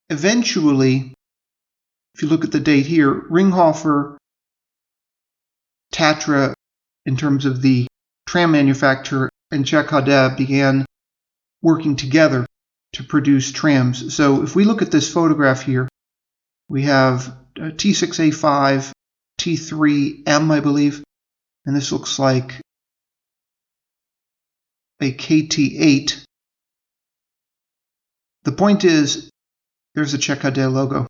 eventually, if you look at the date here, Ringhofer, Tatra, in terms of the tram manufacturer, and CKD began working together to produce trams. So if we look at this photograph here, we have T6A5, T3M, I believe, and this looks like a KT8. The point is, there's a CKD logo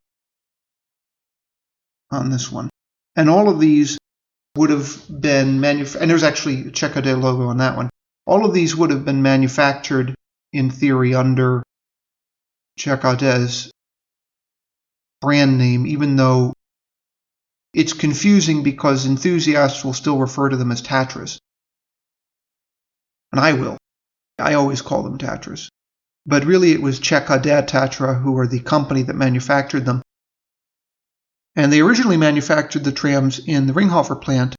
on this one. And all of these would have been manufactured, and there's actually a CKD logo on that one. All of these would have been manufactured, in theory, under CKD's brand name, even though it's confusing because enthusiasts will still refer to them as Tatras. And I will. I always call them Tatras. But really it was CKD Tatra who are the company that manufactured them. And they originally manufactured the trams in the Ringhofer plant,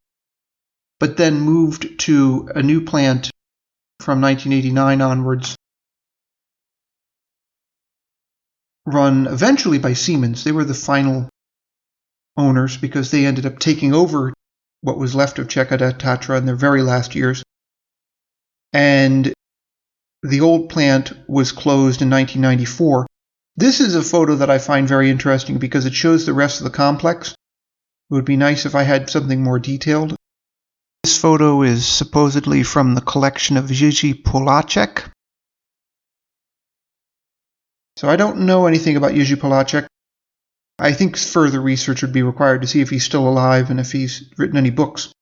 but then moved to a new plant from 1989 onwards, run eventually by Siemens. They were the final owners because they ended up taking over what was left of CKD Tatra in their very last years. And the old plant was closed in 1994. This is a photo that I find very interesting because it shows the rest of the complex. It would be nice if I had something more detailed. This photo is supposedly from the collection of Jiří Poláček. So I don't know anything about Jiří Poláček. I think further research would be required to see if he's still alive and if he's written any books.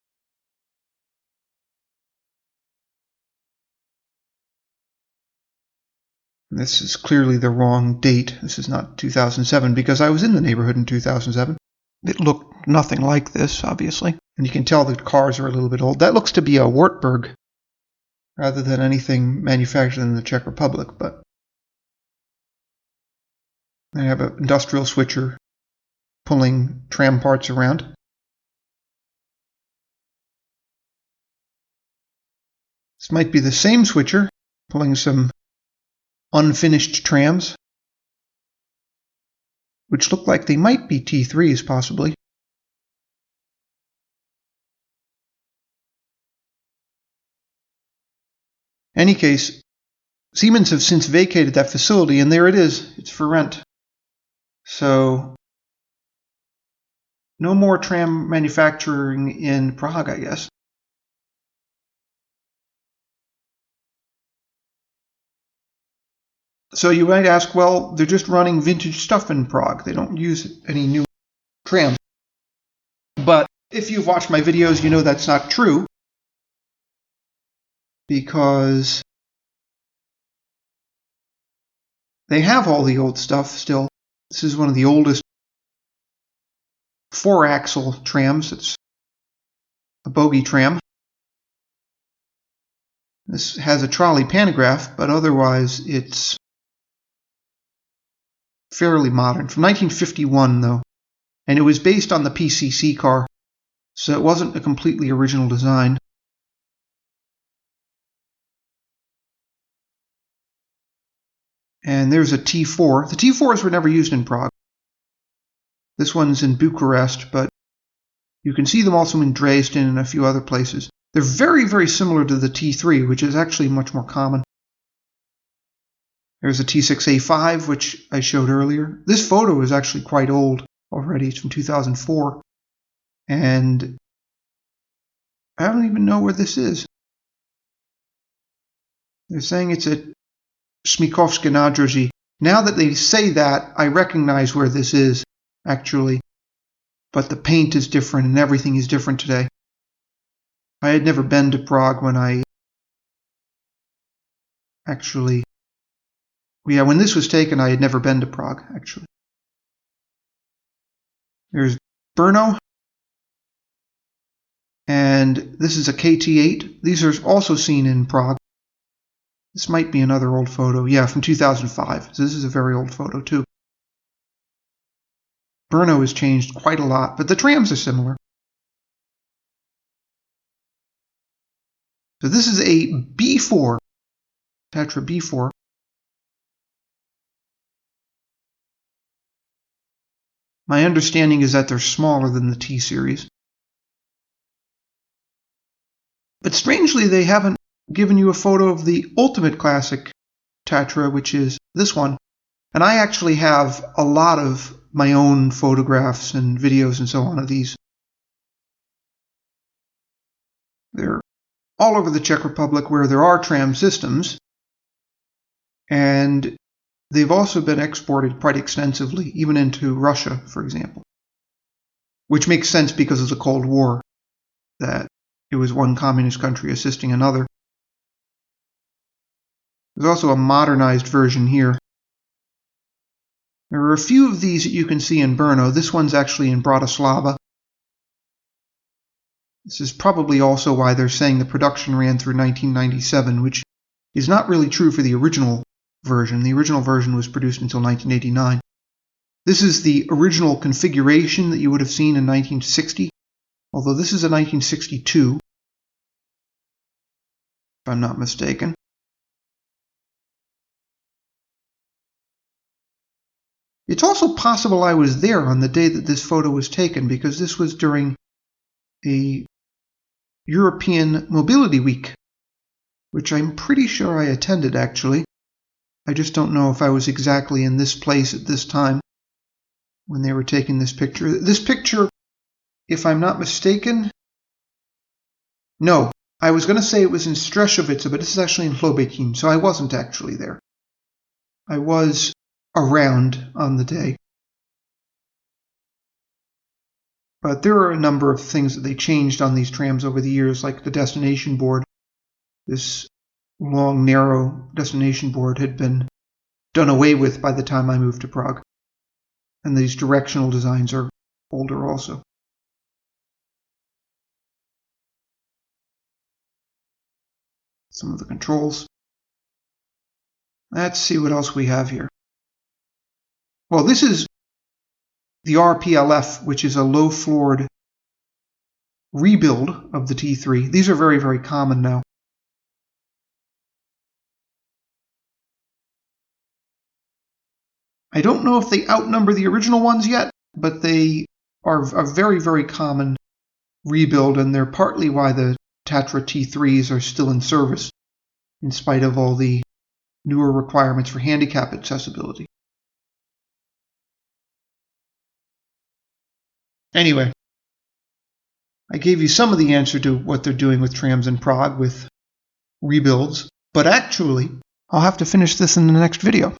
This is clearly the wrong date. This is not 2007 because I was in the neighborhood in 2007. It looked nothing like this, obviously. And you can tell the cars are a little bit old. That looks to be a Wartburg rather than anything manufactured in the Czech Republic. But I have an industrial switcher pulling tram parts around. This might be the same switcher pulling some unfinished trams, which look like they might be T3s possibly. In any case, Siemens have since vacated that facility, and there it is. It's for rent. So, no more tram manufacturing in Prague, I guess. So you might ask, well, they're just running vintage stuff in Prague. They don't use any new trams. But if you've watched my videos, you know that's not true. Because they have all the old stuff still. This is one of the oldest 4-axle trams. It's a bogie tram. This has a trolley pantograph, but otherwise it's fairly modern. From 1951, though. And it was based on the PCC car, so it wasn't a completely original design. And there's a T4. The T4s were never used in Prague. This one's in Bucharest, but you can see them also in Dresden and a few other places. They're very, very similar to the T3, which is actually much more common. There's a T6A5, which I showed earlier. This photo is actually quite old already. It's from 2004. And I don't even know where this is. They're saying it's at Smíchovské nádraží. Now that they say that, I recognize where this is, actually. But the paint is different and everything is different today. I had never been to Prague when I actually... Yeah, when this was taken, I had never been to Prague, actually. There's Brno. And this is a KT8. These are also seen in Prague. This might be another old photo. Yeah, from 2005. So this is a very old photo, too. Brno has changed quite a lot, but the trams are similar. So this is a B4, Tatra B4. My understanding is that they're smaller than the T series. But strangely, they haven't given you a photo of the ultimate classic Tatra, which is this one. And I actually have a lot of my own photographs and videos and so on of these. They're all over the Czech Republic where there are tram systems. And they've also been exported quite extensively, even into Russia, for example. Which makes sense because of the Cold War, that it was one communist country assisting another. There's also a modernized version here. There are a few of these that you can see in Brno. This one's actually in Bratislava. This is probably also why they're saying the production ran through 1997, which is not really true for the original version. The original version was produced until 1989. This is the original configuration that you would have seen in 1960, although this is a 1962, if I'm not mistaken. It's also possible I was there on the day that this photo was taken, because this was during a European Mobility Week, which I'm pretty sure I attended, actually. I just don't know if I was exactly in this place at this time when they were taking this picture. This picture, if I'm not mistaken, no, I was going to say it was in Střešovice, but this is actually in Chlobetín, so I wasn't actually there. I was around on the day. But there are a number of things that they changed on these trams over the years, like the destination board. This long, narrow destination board had been done away with by the time I moved to Prague. And these directional designs are older also. Some of the controls. Let's see what else we have here. Well, this is the RPLF, which is a low-floored rebuild of the T3. These are very, very common now. I don't know if they outnumber the original ones yet, but they are a very, very common rebuild, and they're partly why the Tatra T3s are still in service, in spite of all the newer requirements for handicap accessibility. Anyway, I gave you some of the answer to what they're doing with trams in Prague with rebuilds, but actually, I'll have to finish this in the next video.